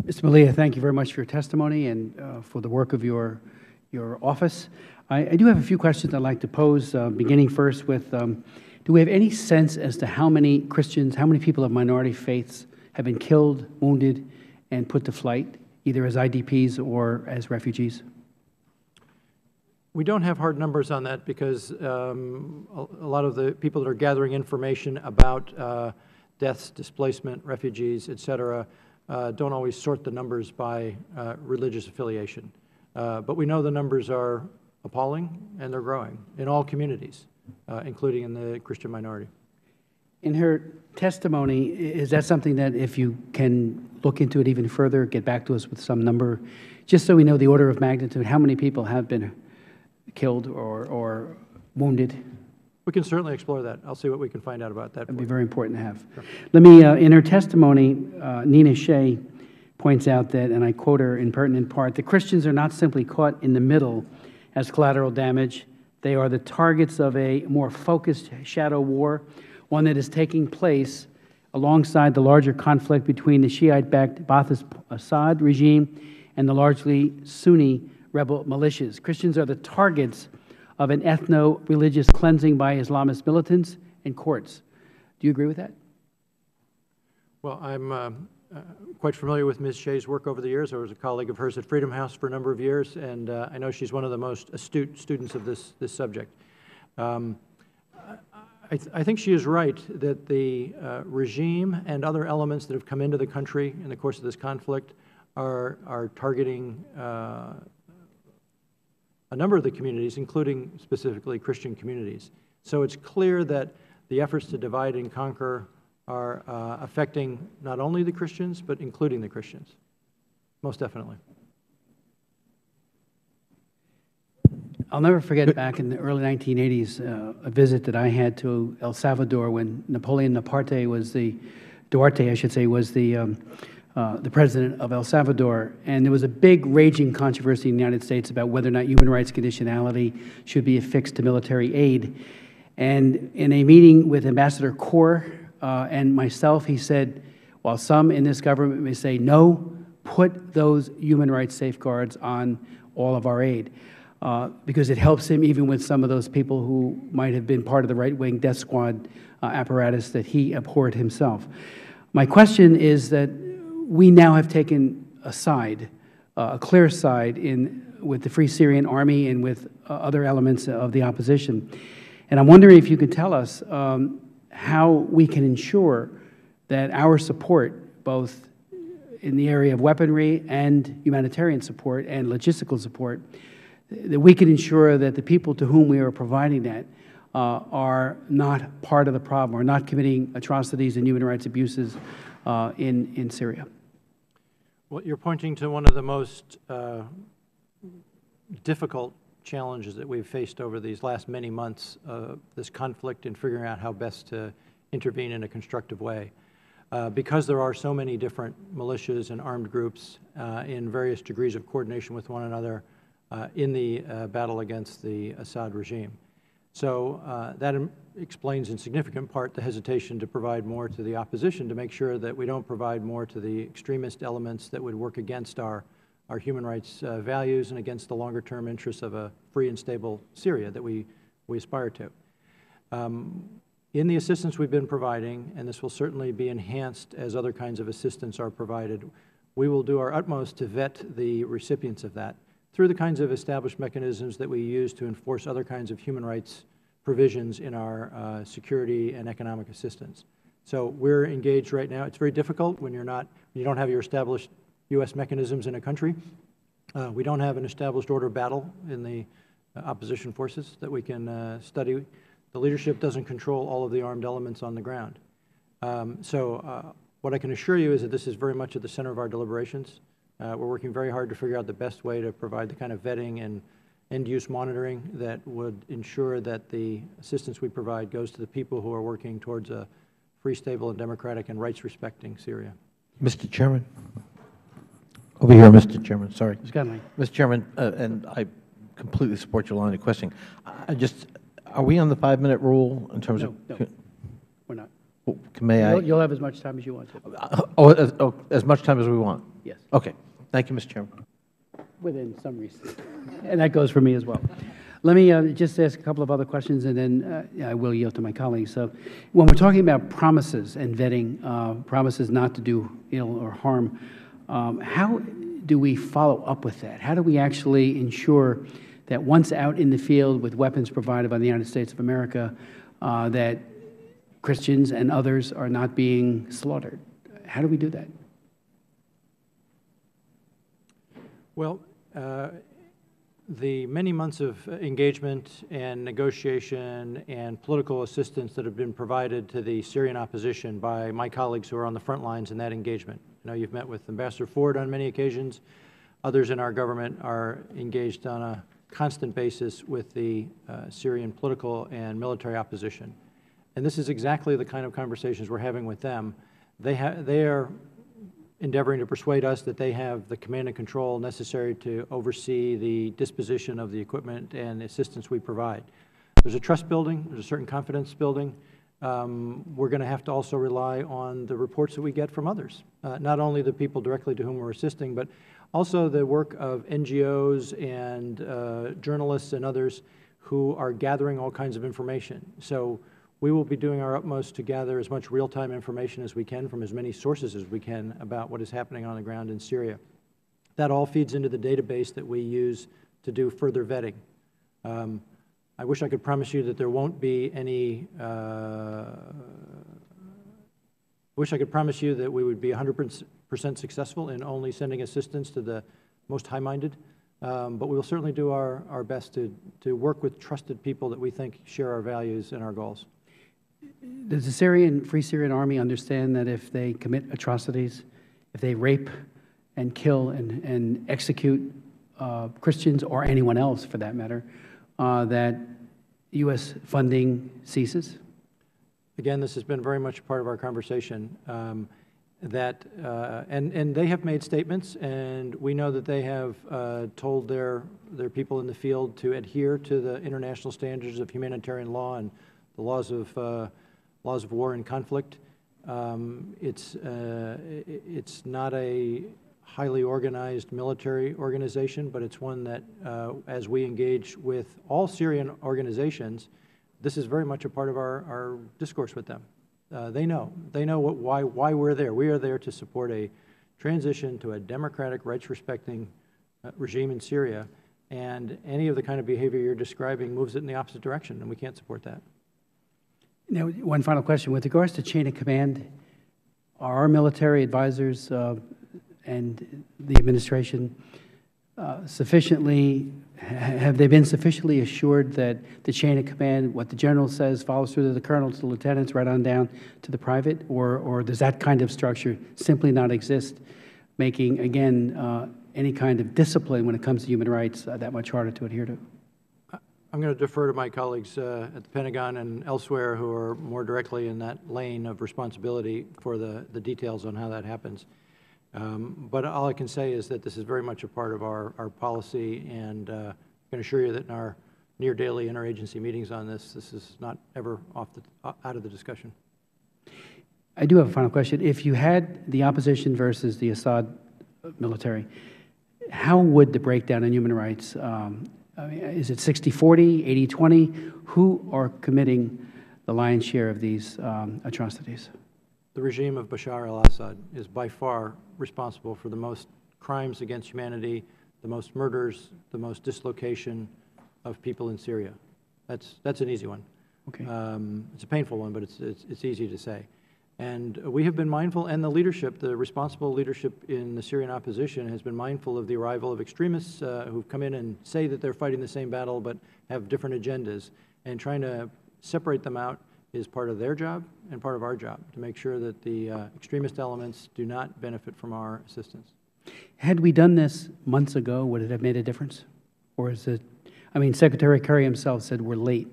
Mr. Malia, thank you very much for your testimony and for the work of your office. I do have a few questions I'd like to pose, beginning first with, do we have any sense as to how many Christians, how many people of minority faiths have been killed, wounded, and put to flight, either as IDPs or as refugees? We don't have hard numbers on that because a lot of the people that are gathering information about deaths, displacement, refugees, et cetera, don't always sort the numbers by religious affiliation. But we know the numbers are appalling and they're growing in all communities, including in the Christian minority. In her testimony, is that something that if you can look into it even further, get back to us with some number, just so we know the order of magnitude, how many people have been killed or wounded? We can certainly explore that. I'll see what we can find out about that. That'd be very important to have. Sure. Let me, in her testimony, Nina Shea points out that, and I quote her in pertinent part, the Christians are not simply caught in the middle as collateral damage. They are the targets of a more focused shadow war, one that is taking place alongside the larger conflict between the Shiite-backed Ba'ath Assad regime and the largely Sunni rebel militias. Christians are the targets of an ethno-religious cleansing by Islamist militants and courts. Do you agree with that? Well, I'm quite familiar with Ms. Shea's work over the years. I was a colleague of hers at Freedom House for a number of years, and I know she's one of the most astute students of this subject. I think she is right that the regime and other elements that have come into the country in the course of this conflict are targeting a number of the communities, including specifically Christian communities. So it's clear that the efforts to divide and conquer are affecting not only the Christians, but including the Christians, most definitely. I'll never forget back in the early 1980s, a visit that I had to El Salvador when Napoleon Duarte was the president of El Salvador, and there was a big raging controversy in the United States about whether or not human rights conditionality should be affixed to military aid. And in a meeting with Ambassador Kaur and myself, he said, while some in this government may say no, put those human rights safeguards on all of our aid, because it helps him even with some of those people who might have been part of the right-wing death squad apparatus that he abhorred himself. My question is that we now have taken a side, a clear side with the Free Syrian Army and with other elements of the opposition. And I'm wondering if you could tell us how we can ensure that our support, both in the area of weaponry and humanitarian support and logistical support, that we can ensure that the people to whom we are providing that are not part of the problem, are not committing atrocities and human rights abuses in Syria. Well, you're pointing to one of the most difficult challenges that we've faced over these last many months, this conflict and figuring out how best to intervene in a constructive way. Because there are so many different militias and armed groups in various degrees of coordination with one another in the battle against the Assad regime. So that explains in significant part the hesitation to provide more to the opposition, to make sure that we don't provide more to the extremist elements that would work against our human rights values and against the longer-term interests of a free and stable Syria that we aspire to. In the assistance we've been providing, and this will certainly be enhanced as other kinds of assistance are provided, we will do our utmost to vet the recipients of that through the kinds of established mechanisms that we use to enforce other kinds of human rights provisions in our security and economic assistance. So we're engaged right now. It's very difficult when you don't have your established U.S. mechanisms in a country. We don't have an established order of battle in the opposition forces that we can study. The leadership doesn't control all of the armed elements on the ground. What I can assure you is that this is very much at the center of our deliberations. We're working very hard to figure out the best way to provide the kind of vetting and end-use monitoring that would ensure that the assistance we provide goes to the people who are working towards a free, stable, and democratic and rights-respecting Syria. Mr. Chairman. Over here, Mr. Chairman, sorry. Mr. Chairman, and I completely support your line of questioning. Are we on the 5-minute rule in terms of? No, we're not. May I? You'll have as much time as you want to. As much time as we want? Yes. Okay. Thank you, Mr. Chairman. Within some reason. And that goes for me as well. Let me just ask a couple of other questions, and then I will yield to my colleagues. So when we're talking about promises and vetting, promises not to do ill or harm, how do we follow up with that? How do we actually ensure that once out in the field with weapons provided by the United States of America, that Christians and others are not being slaughtered? How do we do that? Well, the many months of engagement and negotiation and political assistance that have been provided to the Syrian opposition by my colleagues who are on the front lines in that engagement. I know you've met with Ambassador Ford on many occasions. Others in our government are engaged on a constant basis with the Syrian political and military opposition. And this is exactly the kind of conversations we're having with them. They are endeavoring to persuade us that they have the command and control necessary to oversee the disposition of the equipment and assistance we provide. There's a trust building, there's a certain confidence building. We're going to have to also rely on the reports that we get from others, not only the people directly to whom we're assisting, but also the work of NGOs and journalists and others who are gathering all kinds of information. So we will be doing our utmost to gather as much real-time information as we can from as many sources as we can about what is happening on the ground in Syria. That all feeds into the database that we use to do further vetting. I wish I could promise you that there won't be any, wish I could promise you that we would be 100% successful in only sending assistance to the most high-minded, but we will certainly do our best to work with trusted people that we think share our values and our goals. Does the Free Syrian Army understand that if they commit atrocities, if they rape and kill and execute Christians or anyone else for that matter, that U.S. funding ceases? Again, this has been very much part of our conversation. And they have made statements, and we know that they have told their people in the field to adhere to the international standards of humanitarian law and the laws of war and conflict. It's not a highly organized military organization, but it's one that, as we engage with all Syrian organizations, this is very much a part of our discourse with them. They know why we're there. We are there to support a transition to a democratic, rights-respecting regime in Syria, and any of the kind of behavior you're describing moves it in the opposite direction, and we can't support that. Now, one final question. With regards to chain of command, are our military advisors and the administration have they been sufficiently assured that the chain of command, what the general says, follows through to the colonel, to the lieutenants, right on down to the private, or does that kind of structure simply not exist, making, again, any kind of discipline when it comes to human rights that much harder to adhere to? I'm going to defer to my colleagues at the Pentagon and elsewhere who are more directly in that lane of responsibility for the details on how that happens. But all I can say is that this is very much a part of our policy, and I can assure you that in our near-daily interagency meetings on this is not ever out of the discussion. I do have a final question. If you had the opposition versus the Assad military, how would the breakdown in human rights, is it 60-40, 80-20? Who are committing the lion's share of these atrocities? The regime of Bashar al-Assad is by far responsible for the most crimes against humanity, the most murders, the most dislocation of people in Syria. That's an easy one. Okay. It's a painful one, but it's easy to say. And we have been mindful, and the leadership, the responsible leadership in the Syrian opposition has been mindful of the arrival of extremists who've come in and say that they're fighting the same battle but have different agendas, and trying to separate them out is part of their job and part of our job, to make sure that the extremist elements do not benefit from our assistance. Had we done this months ago, would it have made a difference? Or is it, I mean, Secretary Kerry himself said we're late.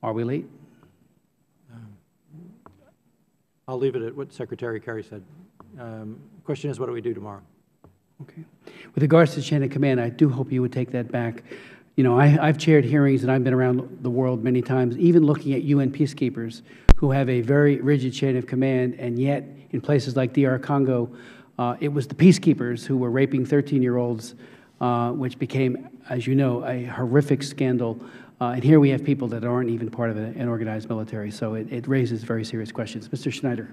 Are we late? I'll leave it at what Secretary Kerry said. Question is, what do we do tomorrow? Okay. With regards to chain of command, I do hope you would take that back. You know, I've chaired hearings and I've been around the world many times, even looking at UN peacekeepers who have a very rigid chain of command, and yet in places like DR Congo, It was the peacekeepers who were raping 13-year-olds, which became, as you know, a horrific scandal. And here we have people that aren't even part of an organized military. So it raises very serious questions. Mr. Schneider.